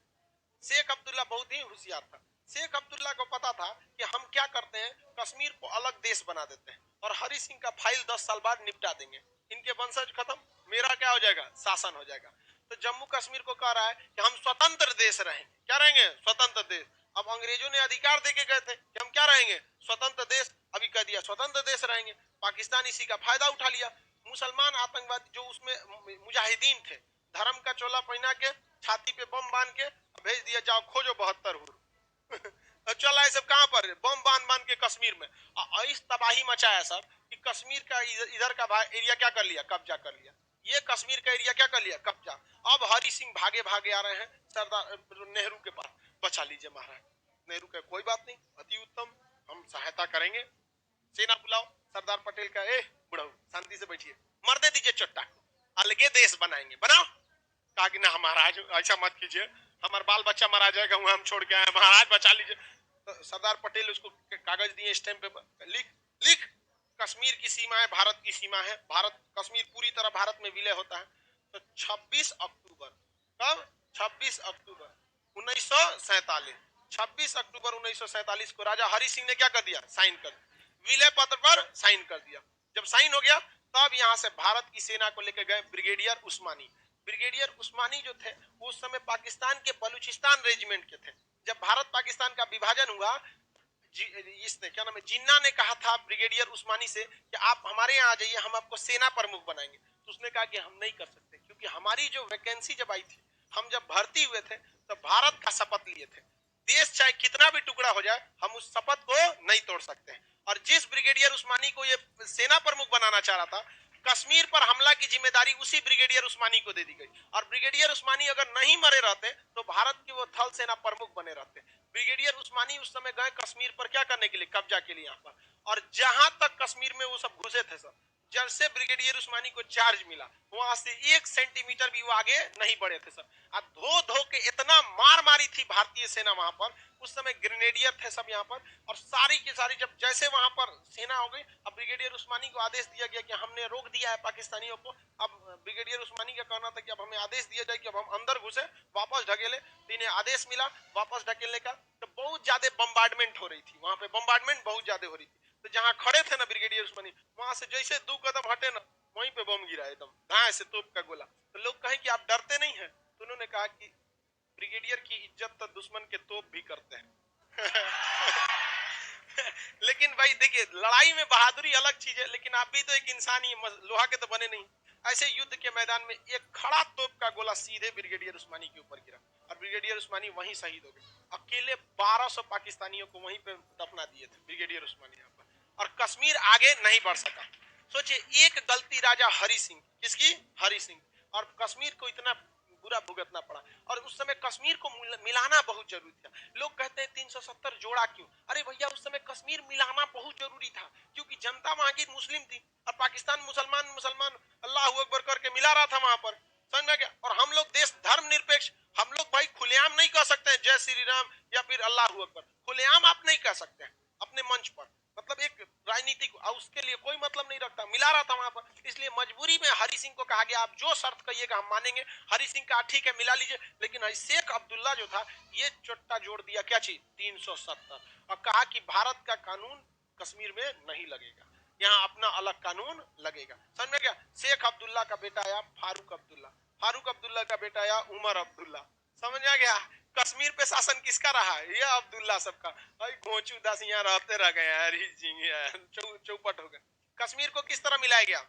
शेख अब्दुल्ला बहुत ही होशियार था। शेख अब्दुल्ला को पता था कि हम क्या करते हैं, कश्मीर को अलग देश बना देते हैं और हरि सिंह का फाइल 10 साल बाद निपटा देंगे। इनके वंशज खत्म, मेरा क्या हो जाएगा? शासन हो जाएगा। तो जम्मू कश्मीर को कह रहा है कि हम स्वतंत्र देश रहेंगे। क्या रहेंगे? स्वतंत्र देश। अब अंग्रेजों ने अधिकार देके गए थे कि हम क्या रहेंगे? स्वतंत्र देश। अभी कह दिया स्वतंत्र देश रहेंगे। पाकिस्तान इसी का फायदा उठा लिया। मुसलमान आतंकवादी जो उसमें मुजाहिदीन थे, धर्म का चोला पहना के छाती पे बम बांध के भेज दिया, जाओ खोजो 72 हुर। चला है सब कहां पर? बम बांध बांध के कश्मीर में। इस तबाही मचाया सर कि कश्मीर का इधर का एरिया क्या कर लिया? कब्जा कर लिया। ये कश्मीर का एरिया क्या कर लिया? कब्जा। अब हरि सिंह भागे भागे आ रहे हैं सरदार नेहरू के पास। बचा लीजिए महाराज। नेहरू का कोई बात नहीं, अति उत्तम, हम सहायता करेंगे। सेना बुलाओ। सरदार पटेल का ए बुढ़ऊ शांति से बैठिए, मर दे दीजिए चट्टा को, अलगे देश बनाएंगे। बनाओ। कहा कि ना महाराज ऐसा मत कीजिए, हमारा बाल बच्चा मरा जाएगा, वहां हम छोड़ के आए, महाराज बचा लीजिए। तो सरदार पटेल उसको कागज दिए, स्टैंप पे लिख लिख कश्मीर की सीमा है, भारत की सीमा है, भारत कश्मीर पूरी तरह भारत में विलय होता है। तो 26 अक्टूबर, कब? 26 अक्टूबर 1947। 26 अक्टूबर 1947 को राजा हरि सिंह ने क्या कर दिया? साइन कर दिया। विलय पत्र पर साइन कर दिया। जब साइन हो गया तब यहां से भारत की सेना को लेकर गए ब्रिगेडियर उस्मानी। ब्रिगेडियर उस्मानी जो थे उस समय पाकिस्तान के बलूचिस्तान रेजिमेंट के थे। जब भारत पाकिस्तान का विभाजन हुआ, इसने क्या नाम है, जिन्ना ने कहा था ब्रिगेडियर उस्मानी से कि आप हमारे यहाँ आ जाइए, हम आपको सेना प्रमुख बनाएंगे। तो उसने कहा कि हम नहीं कर सकते, क्योंकि हमारी जो वैकेंसी जब आई थी, हम जब भर्ती हुए थे तो भारत का शपथ लिए थे, देश चाहे कितना भी टुकड़ा हो जाए हम उस शपथ को नहीं तोड़ सकते हैं। और जिस ब्रिगेडियर उस्मानी को ये सेना प्रमुख बनाना चाह रहा था, कश्मीर पर हमला की जिम्मेदारी उसी ब्रिगेडियर उस्मानी को दे दी गई। और ब्रिगेडियर उस्मानी अगर नहीं मरे रहते तो भारत की वो थल सेना प्रमुख बने रहते। ब्रिगेडियर उस्मानी उस समय गए कश्मीर पर क्या करने के लिए? कब्जा के लिए यहाँ पर। और जहां तक कश्मीर में वो सब घुसे थे सब, जैसे ब्रिगेडियर उस्मानी को चार्ज मिला वहां से 1 सेंटीमीटर भी वो आगे नहीं बढ़े थे सब। धो धो के इतना मार मारी थी भारतीय सेना वहां पर। उस समय ग्रेनेडियर थे सब यहाँ पर, और सारी की सारी जब जैसे वहां पर सेना हो गई, अब ब्रिगेडियर उस्मानी को आदेश दिया गया कि हमने रोक दिया है पाकिस्तानियों को। अब ब्रिगेडियर उस्मानी का कहना था कि अब हमें आदेश दिया जाए कि अब हम अंदर घुसे, वापस ढकेले। तो इन्हें आदेश मिला वापस ढकेलने का। तो बहुत ज्यादा बम्बार्डमेंट हो रही थी, वहां पे बम्बार्डमेंट बहुत ज्यादा हो रही थी। तो जहां खड़े थे ना ब्रिगेडियर उस्मानी, वहां से जैसे 2 कदम हटे ना, वहीं पे बम गिरा एकदम धाए से तोप का गोला। तो लोग कहें कि आप डरते नहीं हैं, तो उन्होंने कहा कि ब्रिगेडियर की इज्जत तो दुश्मन के तोप भी करते हैं। लेकिन भाई देखिए, लड़ाई में बहादुरी अलग चीज है, लेकिन आप भी तो एक इंसान ही, लोहा के तो बने नहीं। ऐसे युद्ध के मैदान में एक खड़ा तोप का गोला सीधे ब्रिगेडियर उस्मानी के ऊपर गिरा और ब्रिगेडियर उस्मानी वहीं शहीद हो गए। अकेले 1200 पाकिस्तानियों को वहीं पे दफना दिए थे ब्रिगेडियर उस्मानी यहाँ पर, और कश्मीर आगे नहीं बढ़ सका। सोचिए, एक गलती राजा हरि सिंह, किसकी? हरि सिंह, और कश्मीर को इतना बुरा भुगतना पड़ा। और उस समय कश्मीर को मिलाना बहुत जरूरी था। लोग कहते हैं 370 जोड़ा क्यों? अरे भैया, उस समय कश्मीर मिलाना बहुत जरूरी था, क्योंकि जनता वहां की मुस्लिम थी और पाकिस्तान मुसलमान मुसलमान अल्लाह अकबर करके मिला रहा था वहां पर, समझ में गया। और हम लोग देश धर्म निरपेक्ष, हम लोग भाई खुलेआम नहीं कह सकते हैं जय श्री राम या फिर अल्लाह अकबर, खुलेआम आप नहीं कह सकते हैं अपने मंच पर, मतलब एक राजनीतिक, उसके लिए कोई मतलब नहीं रखता, मिला रहा था वहां पर। इसलिए मजबूरी में हरि सिंह को कहा गया, आप जो शर्त कहिएगा हम मानेंगे। हरि सिंह का ठीक है मिला लीजिए, लेकिन शेख अब्दुल्ला जो था, ये चोट्टा जोड़ दिया, क्या चीज? 370, और कहा कि भारत का कानून कश्मीर में नहीं लगेगा, यहाँ अपना अलग कानून लगेगा। समझ में गया? शेख अब्दुल्ला का बेटा आया फारूक अब्दुल्ला, फारूक अब्दुल्ला का बेटा आया उमर अब्दुल्ला। समझ आ गया? कश्मीर पे शासन किसका रहा? ये अब्दुल्ला सबका। भाई घोंचू दास यहाँ रहते रह गए यार, चौपट हो गए। कश्मीर को किस तरह मिलाया गया?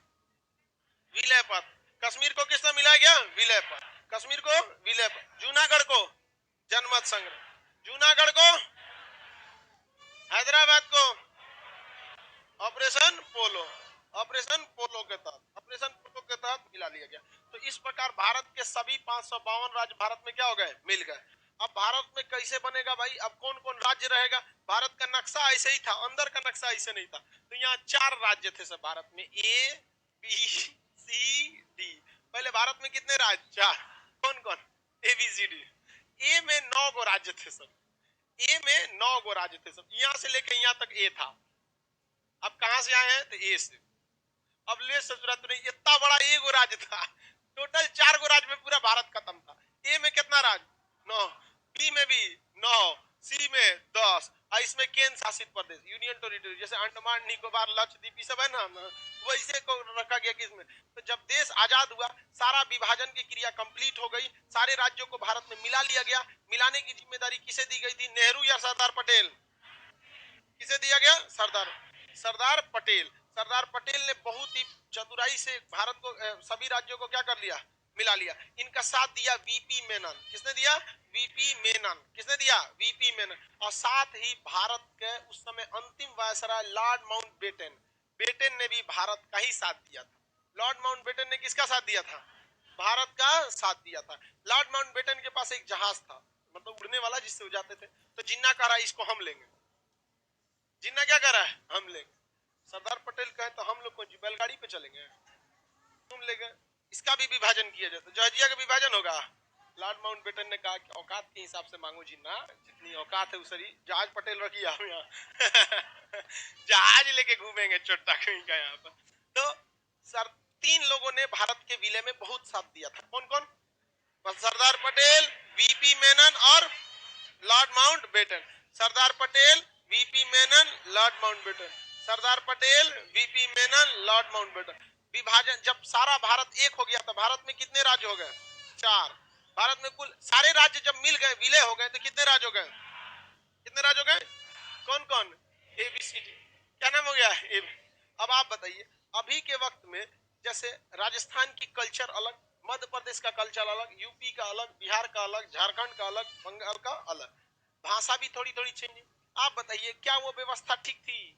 विलय पर। कश्मीर को किस तरह मिलाया गया? विलय पर। कश्मीर को विलय पर। जूनागढ़ को जनमत संग्रह, जूनागढ़ को, हैदराबाद को ऑपरेशन पोलो, ऑपरेशन पोलो के तहत, ऑपरेशन पोलो के तहत मिला लिया गया। तो इस प्रकार भारत के सभी 552 राज्य भारत में क्या हो गए? मिल गए। अब भारत में कैसे बनेगा भाई? अब कौन कौन राज्य रहेगा? भारत का नक्शा ऐसे ही था, अंदर का नक्शा ऐसे नहीं था। तो यहाँ 4 राज्य थे सब भारत में, ए बी सी डी। पहले भारत में कितने राज्य? 4। कौन कौन? A B C D. ए में 9 गो राज्य थे सब, ए में 9 गो राज्य थे सब, यहाँ से लेके यहाँ तक ए था। अब कहां से आए हैं? तो ए से। अब ले जरूरत नहीं, इतना बड़ा एगो राज्य था, टोटल 4 गो राज्य में पूरा भारत खत्म था। ए में कितना राज्य? 9, बी में भी 9, सी में 10, और इसमें केंद्र शासित प्रदेश, यूनियन टेरिटरी, जैसे अंडमान निकोबार लक्षद्वीप सब है ना, वैसे को रखा गया किसमें। तो जब देश आजाद हुआ, सारा विभाजन की क्रिया कंप्लीट हो गई, सारे राज्यों को भारत में मिला लिया गया। मिलाने की जिम्मेदारी किसे दी गई थी? नेहरू या सरदार पटेल? किसे दिया गया? सरदार पटेल। सरदार पटेल ने बहुत ही चतुराई से भारत को, सभी राज्यों को क्या कर लिया? मिला लिया। इनका साथ दिया वीपी मेनन। किसने दिया? वीपी मेनन। किसने दिया? वीपी मेनन। और साथ ही भारत के उस समय अंतिम वायसराय लॉर्ड माउंटबेटन, बेटन ने भी भारत का ही साथ दिया था। लॉर्ड माउंटबेटन ने किसका साथ दिया था? भारत का साथ दिया था। लॉर्ड माउंटबेटन के पास एक जहाज था, मतलब उड़ने वाला, जिससे वो जाते थे। तो जिन्ना कह रहा है इसको हम लेंगे, जिन्ना क्या कर रहा है? हम लेंगे। सरदार पटेल कहे तो हम लोग को बैलगाड़ी पे चलेंगे, तुम ले गए। इसका भी विभाजन किया जाए तो जहाजिया का विभाजन होगा। लॉर्ड माउंटबेटन ने कहा कि औकात के हिसाब से मांगो जिन्ना, जितनी औकात है उसरी जहाज पटेल रखिए हम यहाँ जहाज लेके घूमेंगे चोट्टा कहीं का यहाँ पर। तो सर 3 लोगों ने भारत के विलय में बहुत साथ दिया था। कौन कौन? सरदार पटेल, वीपी मेनन और Lord Mountbatten. Sardar Patel, VP Menon, Lord Mountbatten. Sardar Patel, VP Menon, Lord Mountbatten. विभाजन जब सारा भारत एक हो गया तो भारत में कितने राज्य हो गए? 4। भारत में कुल सारे राज्य जब मिल गए, विलय हो गए, तो कितने राज्य हो गए? कितने राज्य हो गए? कौन कौन? एबीसीडी। क्या नाम हो गया? ए। अब आप बताइए, अभी के वक्त में जैसे राजस्थान की कल्चर अलग, मध्य प्रदेश का कल्चर अलग, यूपी का अलग, बिहार का अलग, झारखंड का अलग, बंगाल का अलग, भाषा भी थोड़ी थोड़ी चेंज है। आप बताइए, क्या वो व्यवस्था ठीक थी?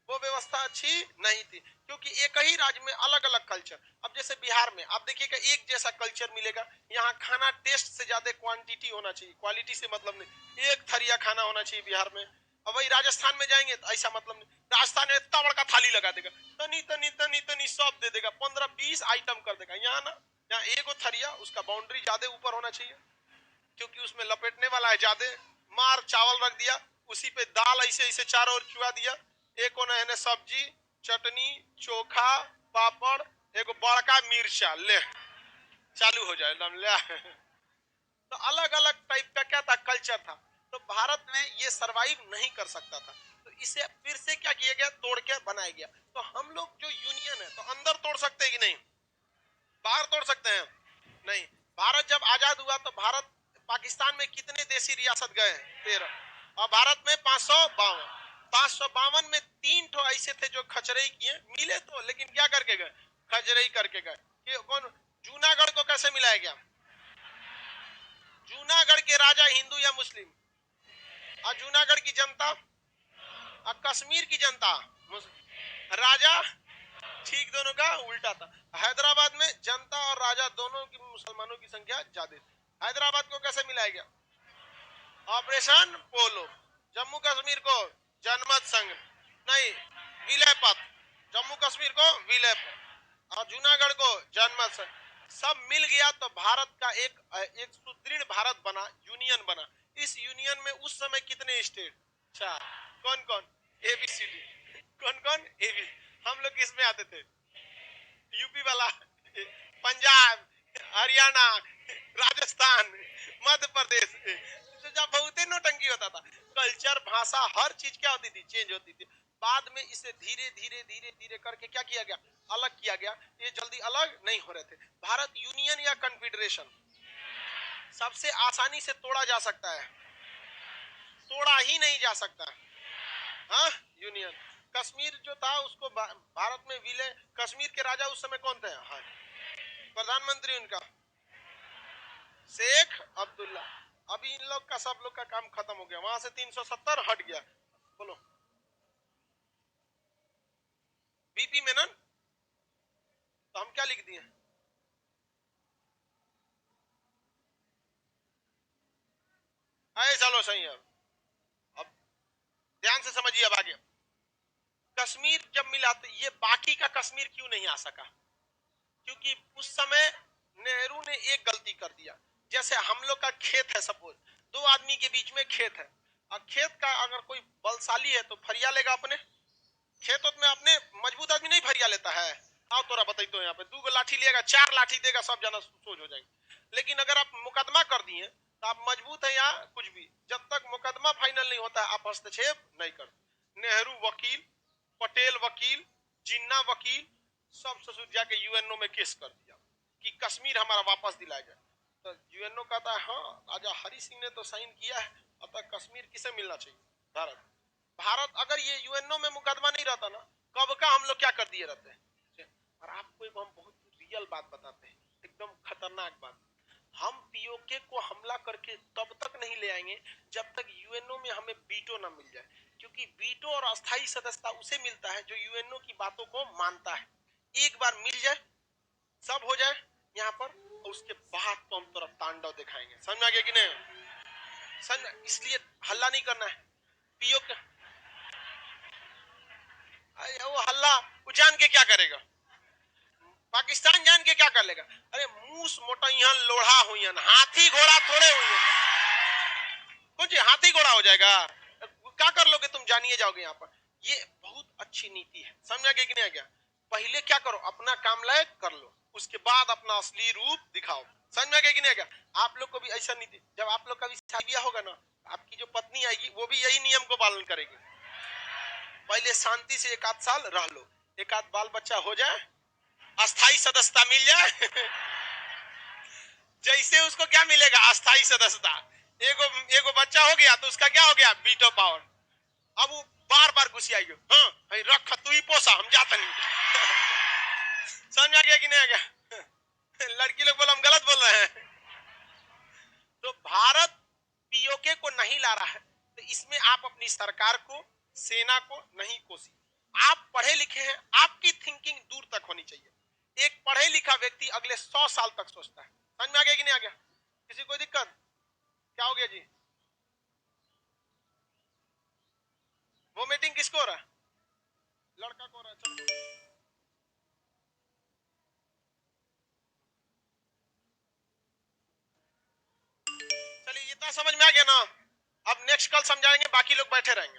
वो व्यवस्था अच्छी नहीं थी, क्योंकि एक ही राज्य में अलग अलग कल्चर। अब जैसे बिहार में आप देखिएगा एक जैसा कल्चर मिलेगा। यहाँ खाना टेस्ट से ज्यादा क्वांटिटी होना चाहिए, क्वालिटी से मतलब नहीं। एक थरिया खाना होना चाहिए बिहार में। अब वही राजस्थान में जाएंगे तो ऐसा मतलब नहीं। राजस्थान में इतना बड़ा थाली लगा देगा, तनी तनी तनी तनी सब दे देगा, 15-20 आइटम कर देगा। यहाँ ना, यहाँ एगो थरिया, उसका बाउंड्री ज्यादा ऊपर होना चाहिए, क्योंकि उसमें लपेटने वाला है ज्यादा। मार चावल रख दिया, उसी पे दाल ऐसे ऐसे चारों ओर चुआ दिया, एक है सब्जी, चटनी, चोखा, पापड़, एगो बड़का मिर्चा, ले चालू हो जाए ले। तो अलग अलग टाइप का क्या था? कल्चर था। तो भारत में ये सरवाइव नहीं कर सकता था। तो इसे फिर से क्या किया गया, तोड़ के बनाया गया। तो हम लोग जो यूनियन है, तो अंदर तोड़ सकते हैं कि नहीं, बाहर तोड़ सकते हैं? नहीं। भारत जब आजाद हुआ तो भारत पाकिस्तान में कितने देशी रियासत गए? 13। और भारत में 552 में 3 ठो ऐसे थे जो खचरई किए, मिले तो, लेकिन क्या करके गए? खचरई करके गए। कि कौन? जूनागढ़ को कैसे मिलाया गया? जूनागढ़ के राजा हिंदू या मुस्लिम? और जूनागढ़ की जनता और कश्मीर की जनता राजा, ठीक दोनों का उल्टा था। हैदराबाद में जनता और राजा दोनों की मुसलमानों की संख्या ज्यादा थी। हैदराबाद को कैसे मिलाया गया? ऑपरेशन पोलो। जम्मू कश्मीर को जनमत संघ, नहीं, विलय पथ। जम्मू कश्मीर को विलय पथ और जूनागढ़ को जनमत संघ, सब मिल गया तो भारत का एक सुदृढ़ भारत बना, यूनियन बना। इस यूनियन में उस समय कितने स्टेट? 4। कौन कौन? ABCD। कौन कौन? AB। हम लोग किसमें आते थे? यूपी वाला, पंजाब, हरियाणा, राजस्थान, मध्य प्रदेश। तो जब बहुते नौटंकी होता था, कल्चर, भाषा, हर चीज क्या होती थी? चेंज होती थी। बाद में इसे धीरे धीरे धीरे धीरे करके क्या किया गया? अलग किया गया। ये जल्दी अलग नहीं हो रहे थे। भारत यूनियन या कन्फेडरेशन सबसे आसानी से तोड़ा जा सकता है, तोड़ा ही नहीं जा सकता। हाँ, यूनियन। कश्मीर जो था उसको भारत में विलय, कश्मीर के राजा उस समय कौन थे? हाँ, प्रधानमंत्री उनका शेख अब्दुल्ला। अभी इन लोग का, सब लोग का काम खत्म हो गया, वहां से 370 हट गया। बोलो, बीपी मेनन। तो हम क्या लिख दिए? चलो सही है। अब ध्यान से समझिए, अब आगे। कश्मीर जब मिला तो ये बाकी का कश्मीर क्यों नहीं आ सका? क्योंकि उस समय नेहरू ने एक गलती कर दिया। जैसे हम लोग का खेत है, सपोज 2 आदमी के बीच में खेत है, और खेत का अगर कोई बलशाली है तो फरिया लेगा अपने खेत में। अपने मजबूत आदमी नहीं फरिया लेता है। आओ तोरा बताई तो, यहाँ पे 2 लाठी लेगा, 4 लाठी देगा, सब जना सोच हो जाएंगे। लेकिन अगर आप मुकदमा कर दिए तो आप मजबूत है या कुछ भी, जब तक मुकदमा फाइनल नहीं होता आप हस्तक्षेप नहीं कर। नेहरू वकील, पटेल वकील, जिन्ना वकील, सब ससुर जाके यूएनओ में केस कर दिया कि कश्मीर हमारा वापस दिलाया जाए। तो यूएनओ कहता है हाँ, राजा हरि सिंह ने तो साइन किया है, अब तक कश्मीर किसे मिलना चाहिए? भारत। भारत अगर ये यूएनओ में मुकदमा नहीं रहता ना, कब का हम लोग क्या कर दिए रहते हैं। और आपको एक हम बहुत रियल बात बताते हैं, एकदम खतरनाक बात। हम पीओके को हमला करके तब तक नहीं ले आएंगे जब तक यूएनओ में हमें वीटो ना मिल जाए। क्योंकि वीटो और अस्थायी सदस्यता उसे मिलता है जो यूएनओ की बातों को मानता है। एक बार मिल जाए, सब हो जाए यहाँ पर, और उसके बाद तो हम तरफ तांडव दिखाएंगे। समझ आ गया कि नहीं? समझ? इसलिए हल्ला नहीं करना है। पीओके वो हल्ला, वो जान के क्या करेगा? पाकिस्तान जान के क्या कर लेगा? अरे मूस मोटइहन लोढ़ा हुईन, हाथी घोड़ा थोड़े हुईन। कुछ हाथी घोड़ा हो जाएगा? क्या कर लोगे तुम? जानिए जाओगे यहाँ पर। ये बहुत अच्छी नीति है। समझ गया कि नहीं आ गया? पहले क्या करो, अपना काम लायक कर लो, उसके बाद अपना असली रूप दिखाओ। समझ में आ गया कि नहीं आ गया? आप लोग को भी ऐसा नीति, जब आप लोग का भी शादी ब्याह होगा ना, आपकी जो पत्नी आएगी वो भी यही नियम को पालन करेगी। पहले शांति से 1 आध साल रह लो, 1 आध बाल बच्चा हो जाए, अस्थाई सदस्यता मिल जाए जैसे उसको क्या मिलेगा? अस्थाई सदस्यता। एगो एगो बच्चा हो गया तो उसका क्या हो गया? Veto power. अब वो बार बार घुसियाएगी, हाँ रख तू ही पोसा, हम जाते नहीं समझ आ गया कि नहीं आ गया? लड़की लोग बोलो हम गलत बोल रहे हैं। तो भारत पीओके को नहीं ला रहा है, तो इसमें आप अपनी सरकार को, सेना को नहीं कोसी। आप पढ़े लिखे हैं, आपकी थिंकिंग दूर तक होनी चाहिए। एक पढ़े लिखा व्यक्ति अगले 100 साल तक सोचता है। समझ में आ गया कि नहीं आ गया? किसी कोई दिक्कत? क्या हो गया जी? वो मीटिंग किसको हो रहा है? लड़का को हो रहा है। चलो चलिए, इतना समझ में आ गया ना? अब नेक्स्ट कल समझाएंगे, बाकी लोग बैठे रहेंगे।